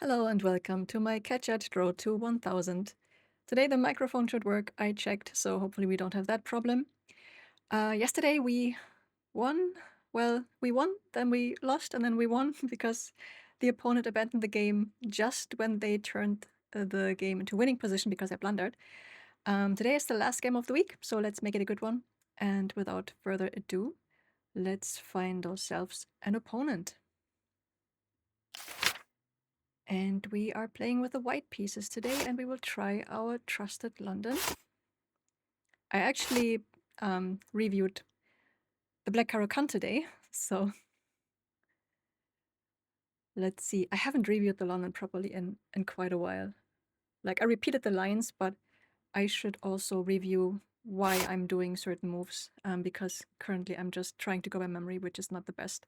Hello and welcome to my Catch-Edged Road to 1000. Today the microphone should work, I checked, so hopefully we don't have that problem. Yesterday we won. Well, we won, then we lost, and then we won because the opponent abandoned the game just when they turned the game into winning position because I blundered. Today is the last game of the week, so let's make it a good one. And without further ado, let's find ourselves an opponent. And we are playing with the white pieces today, and we will try our Trusted London. I actually reviewed the Black Caro-Kann today, so let's see. I haven't reviewed the London properly in quite a while. Like, I repeated the lines, but I should also review why I'm doing certain moves, because currently I'm just trying to go by memory, which is not the best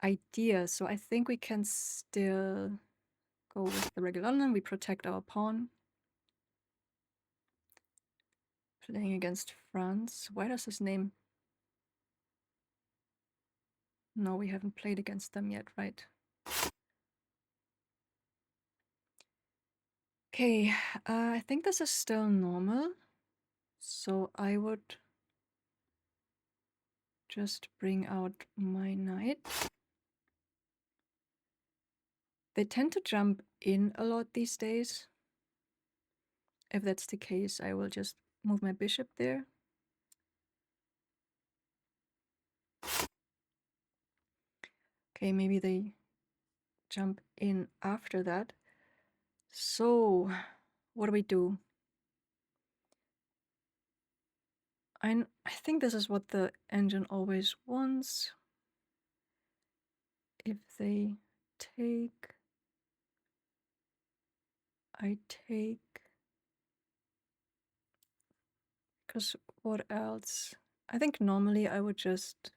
idea. So I think we can still go with the regular London. We protect our pawn. Playing against France. Why does his name... No, we haven't played against them yet, right? Okay, I think this is still normal. So I would just bring out my knight. They tend to jump in a lot these days. If that's the case, I will just move my bishop there. Okay, maybe they jump in after that. So, what do we do? I think this is what the engine always wants. If they take, I take. Because what else? I think normally I would just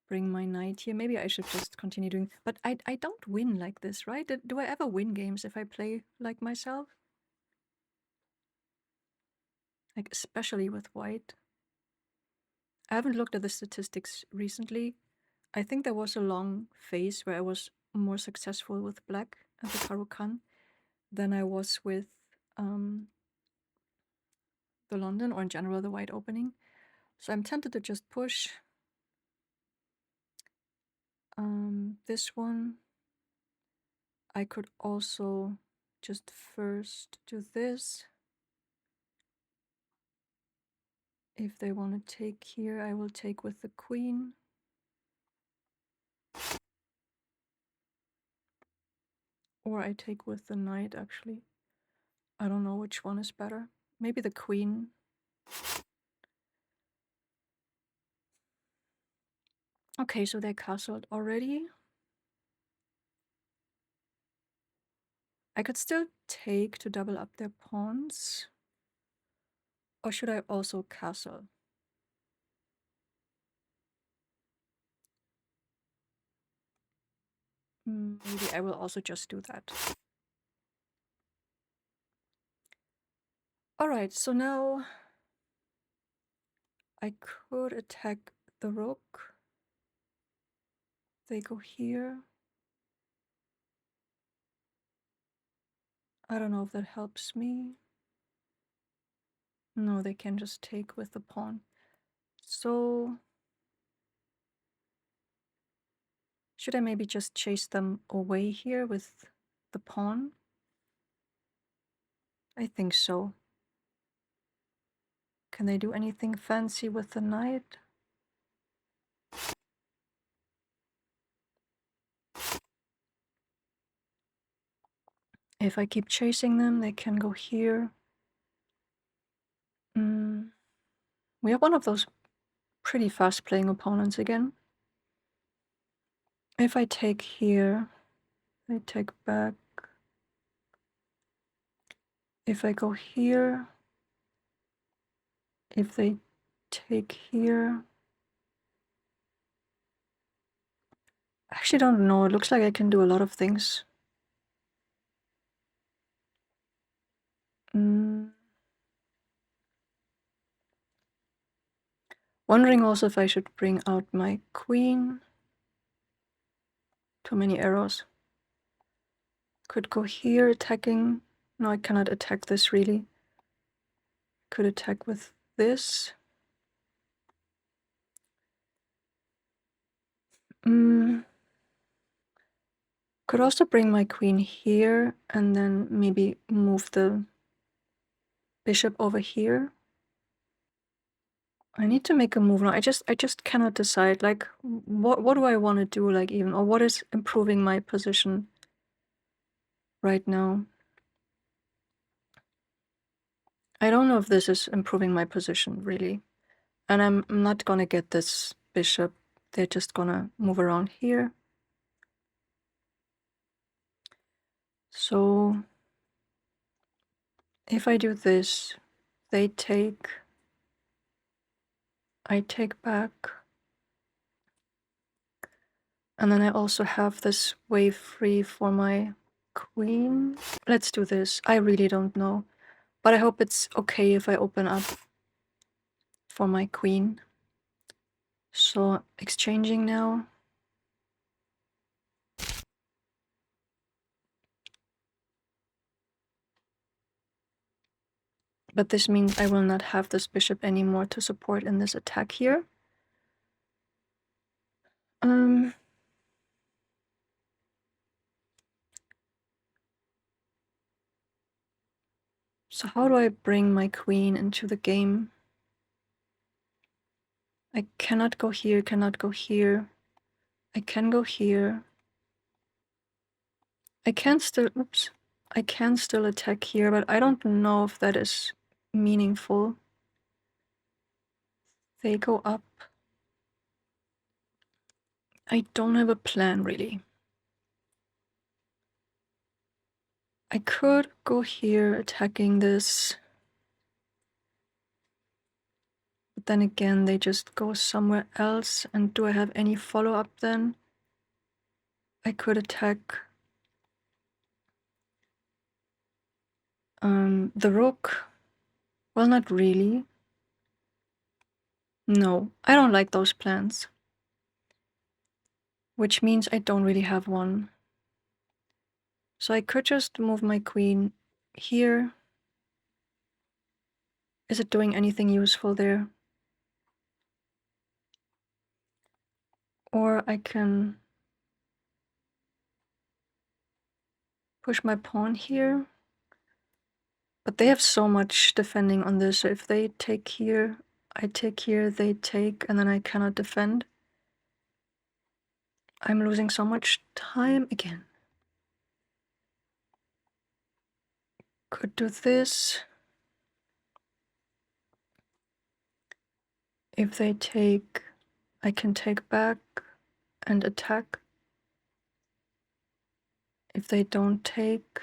bring my knight here. Maybe I should just continue doing... But I don't win like this, right? Do I ever win games if I play like myself? Like, especially with white. I haven't looked at the statistics recently. I think there was a long phase where I was more successful with black at the Caro-Kann than I was with the London, or in general the white opening. So I'm tempted to just push this one. I could also just first do this. If they want to take here, I will take with the queen. Or I take with the knight, actually. I don't know which one is better. Maybe the queen. Okay, so they castled already. I could still take to double up their pawns. Or should I also castle? Maybe I will also just do that. Alright, so now I could attack the rook. They go here. I don't know if that helps me. No, they can just take with the pawn. So should I maybe just chase them away here with the pawn? I think so. Can they do anything fancy with the knight? If I keep chasing them, they can go here. We have one of those pretty fast playing opponents again. If I take here, they take back. If I go here, if they take here. I actually don't know. It looks like I can do a lot of things. Wondering also if I should bring out my queen. Too many arrows. Could go here attacking. No, I cannot attack this really. Could attack with this. Could also bring my queen here and then maybe move the bishop over here. I need to make a move now. I just cannot decide, like, what do I want to do, like, even, or what is improving my position right now. I don't know if this is improving my position, really. And I'm not gonna get this bishop. They're just gonna move around here. So if I do this, they take, I take back. And then I also have this way free for my queen. Let's do this. I really don't know. But I hope it's okay if I open up for my queen. So exchanging now. But this means I will not have this bishop anymore to support in this attack here. So how do I bring my queen into the game? I cannot go here, cannot go here. I can go here. I can still, oops. I can still attack here, but I don't know if that is meaningful. They go up. I don't have a plan, really. I could go here attacking this. But then again, they just go somewhere else. And do I have any follow-up then? I could attack the rook. Well, not really. No, I don't like those plans. Which means I don't really have one. So I could just move my queen here. Is it doing anything useful there? Or I can push my pawn here. But they have so much defending on this, so if they take here, I take here, they take, and then I cannot defend. I'm losing so much time again. Could do this. If they take, I can take back and attack. If they don't take...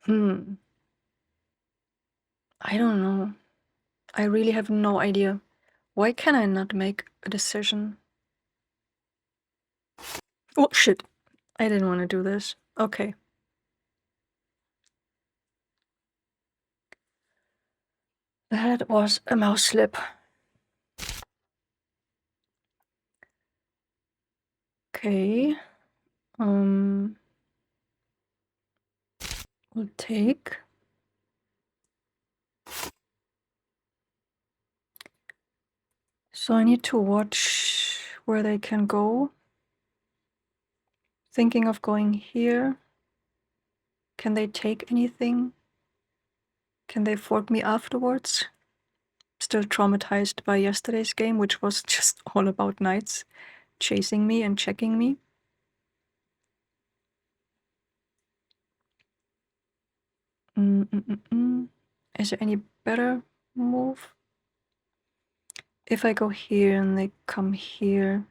I don't know. I really have no idea. Why can I not make a decision? Oh, shit. I didn't want to do this. Okay. That was a mouse slip. Okay. We'll take. So I need to watch where they can go. Thinking of going here. Can they take anything? Can they fork me afterwards? Still traumatized by yesterday's game, which was just all about knights chasing me and checking me. Is there any better move? If I go here and they come here,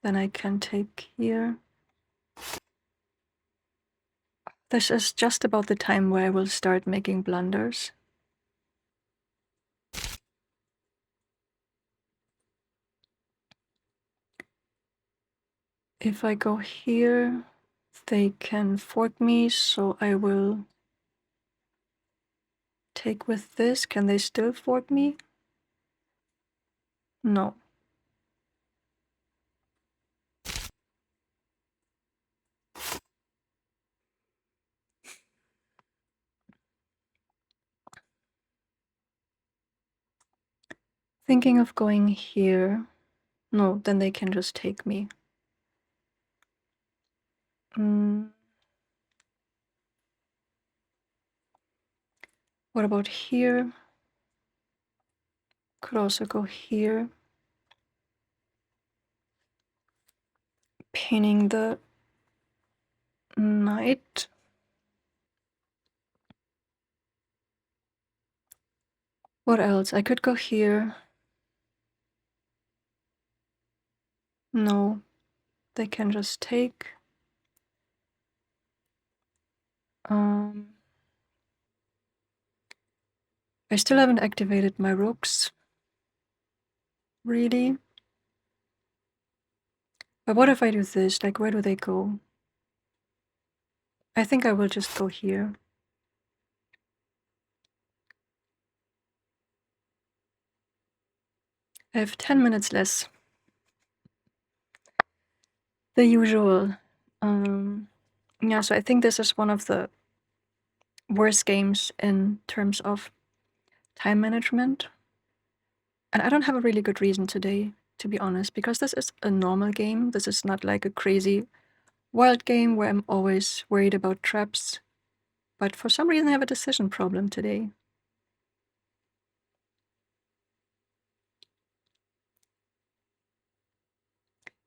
then I can take here. This is just about the time where I will start making blunders. If I go here, they can fork me, so I will take with this. Can they still fork me? No. thinking of going here. No, then they can just take me. What about here? Could also go here. Pinning the knight. What else? I could go here. No, they can just take. I still haven't activated my rooks. Really? But what if I do this? Like, where do they go? I think I will just go here. I have 10 minutes less. The usual. Yeah, so I think this is one of the worst games in terms of time management. And I don't have a really good reason today, to be honest, because this is a normal game. This is not like a crazy wild game where I'm always worried about traps. But for some reason I have a decision problem today.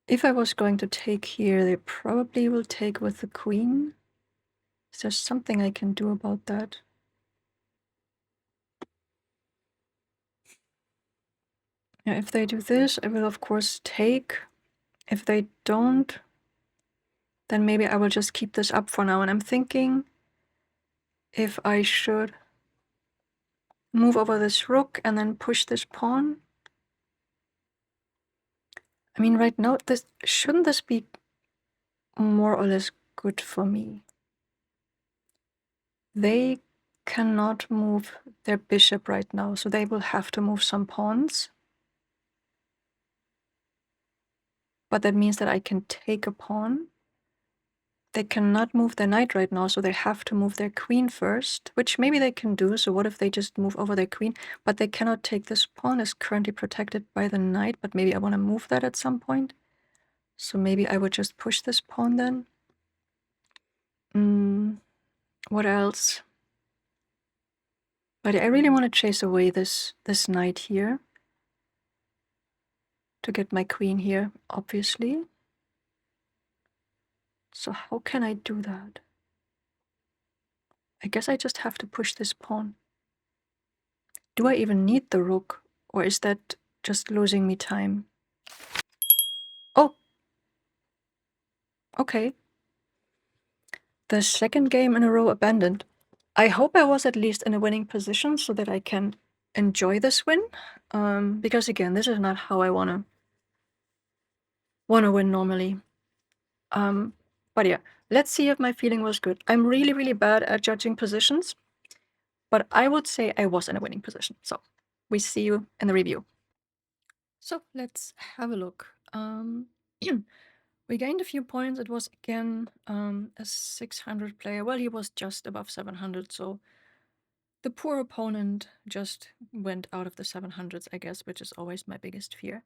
If I was going to take here, they probably will take with the queen. Is there something I can do about that? Yeah, if they do this, I will of course take. If they don't, then maybe I will just keep this up for now. And I'm thinking if I should move over this rook and then push this pawn. I mean, right now, shouldn't this be more or less good for me? They cannot move their bishop right now, so they will have to move some pawns. But that means that I can take a pawn. They cannot move their knight right now, so they have to move their queen first, which maybe they can do. So what if they just move over their queen? But they cannot take this pawn, is currently protected by the knight, but maybe I want to move that at some point. So maybe I would just push this pawn then. What else? But I really want to chase away this knight here. To get my queen here, obviously. So how can I do that? I guess I just have to push this pawn. Do I even need the rook? Or is that just losing me time? Oh! Okay. The second game in a row abandoned. I hope I was at least in a winning position so that I can enjoy this win. Because again, this is not how I wanna win normally. But yeah, let's see if my feeling was good. I'm really, really bad at judging positions, but I would say I was in a winning position. So we see you in the review. So let's have a look. We gained a few points. It was again a 600 player. Well, he was just above 700, so the poor opponent just went out of the 700s, I guess, which is always my biggest fear.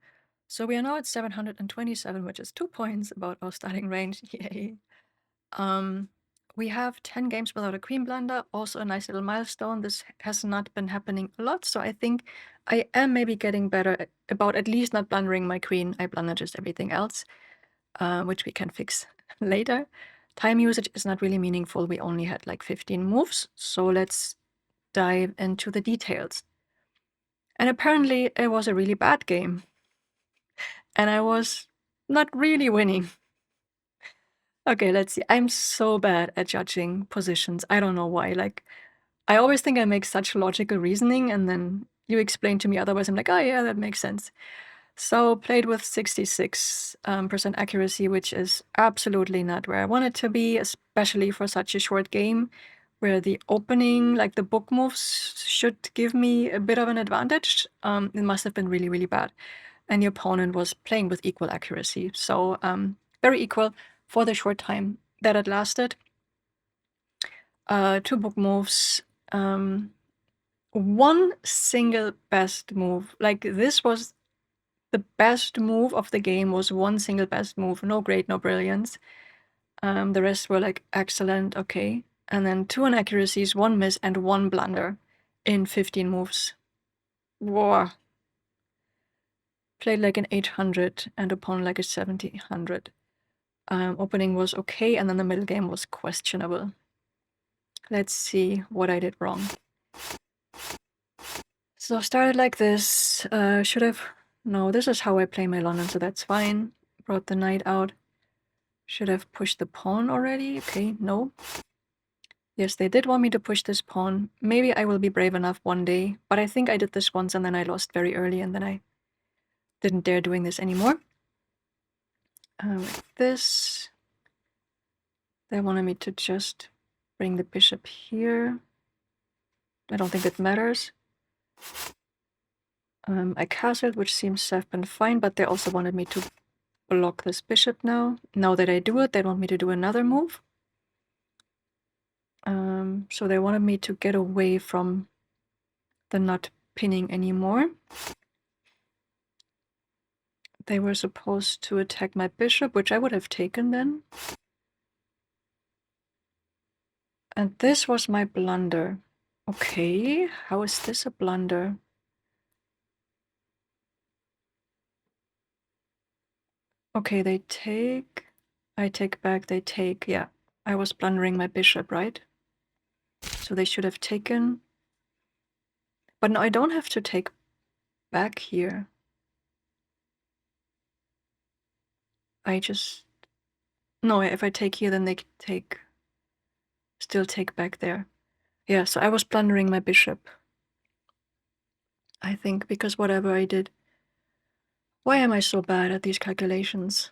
So we are now at 727, which is 2 points above our starting range. Yay! We have 10 games without a queen blunder, also a nice little milestone. This has not been happening a lot, so I think I am maybe getting better about at least not blundering my queen. I blunder just everything else, which we can fix later. Time usage is not really meaningful. We only had like 15 moves, so let's dive into the details. And apparently it was a really bad game. And I was not really winning. Okay, let's see. I'm so bad at judging positions. I don't know why. Like, I always think I make such logical reasoning, and then you explain to me otherwise. I'm like, oh yeah, that makes sense. So played with 66% accuracy, which is absolutely not where I want it to be, especially for such a short game, where the opening, like the book moves, should give me a bit of an advantage. It must have been really, really bad. And the opponent was playing with equal accuracy. So very equal for the short time that it lasted. 2 book moves. one single best move. Like, this was the best move of the game, was one single best move. No great, no brilliance. The rest were like excellent, okay. And then 2 inaccuracies, 1 miss, and 1 blunder in 15 moves. Whoa. Played like an 800 and opponent like a 1700. Opening was okay, and then the middle game was questionable. Let's see what I did wrong. So I started like this. Should have... No, this is how I play my London, so that's fine. Brought the knight out. Should have pushed the pawn already. Okay, no. Yes, they did want me to push this pawn. Maybe I will be brave enough one day, but I think I did this once and then I lost very early and then I didn't dare doing this anymore. Like this. They wanted me to just bring the bishop here. I don't think it matters. I castled, which seems to have been fine, but they also wanted me to block this bishop now. Now that I do it, they want me to do another move. So they wanted me to get away from the not pinning anymore. They were supposed to attack my bishop, which I would have taken then. And this was my blunder. Okay, how is this a blunder? Okay, they take... I take back, they take... Yeah, I was blundering my bishop, right? So they should have taken... But no, I don't have to take back here. I just... No, if I take here, then they take... Still take back there. Yeah, so I was blundering my bishop. I think, because whatever I did. Why am I so bad at these calculations?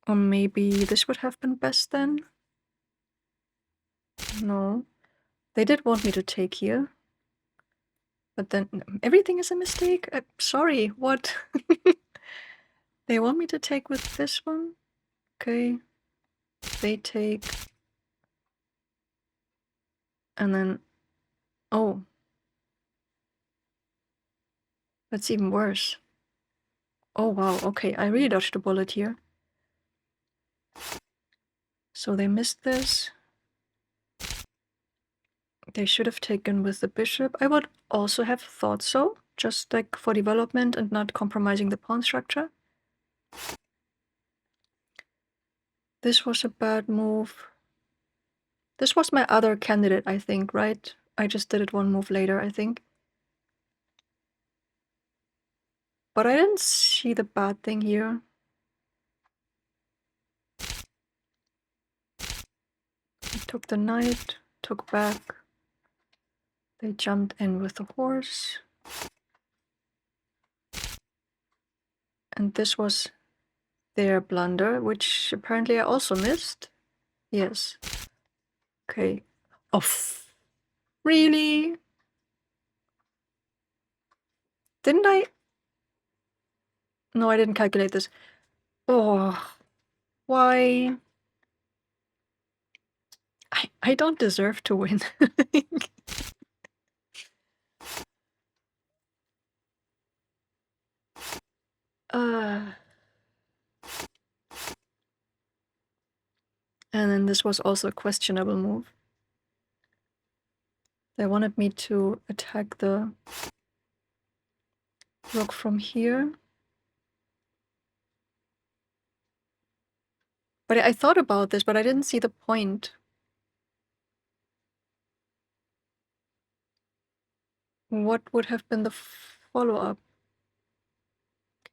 Or maybe this would have been best then? No. They did want me to take here. But then everything is a mistake? Sorry, what? They want me to take with this one? Okay. They take... And then... Oh. That's even worse. Oh wow, okay, I really dodged a bullet here. So they missed this. They should have taken with the bishop. I would also have thought so, just like for development and not compromising the pawn structure. This was a bad move. This was my other candidate, I think, right? I just did it one move later, I think. But I didn't see the bad thing here. I took the knight, took back. They jumped in with the horse. And this was their blunder, which apparently I also missed. Yes. Okay. Oh, really? Didn't I? No, I didn't calculate this. Oh, why? I don't deserve to win. And then this was also a questionable move. They wanted me to attack the rook from here. But I thought about this, but I didn't see the point. What would have been the follow-up?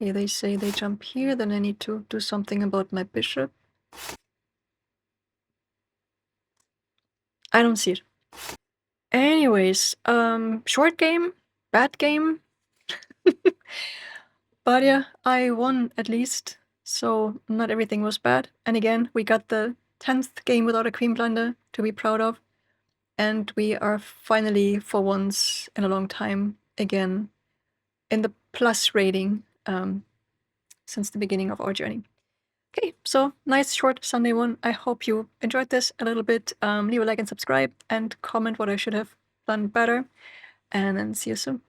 Okay, they say they jump here, then I need to do something about my bishop. I don't see it. Anyways, short game, bad game. But yeah, I won at least, so not everything was bad. And again, we got the 10th game without a queen blunder to be proud of. And we are finally, for once in a long time, again in the plus rating since the beginning of our journey. Okay, so nice short Sunday one. I hope you enjoyed this a little bit. Leave a like and subscribe and comment what I should have done better. And then see you soon.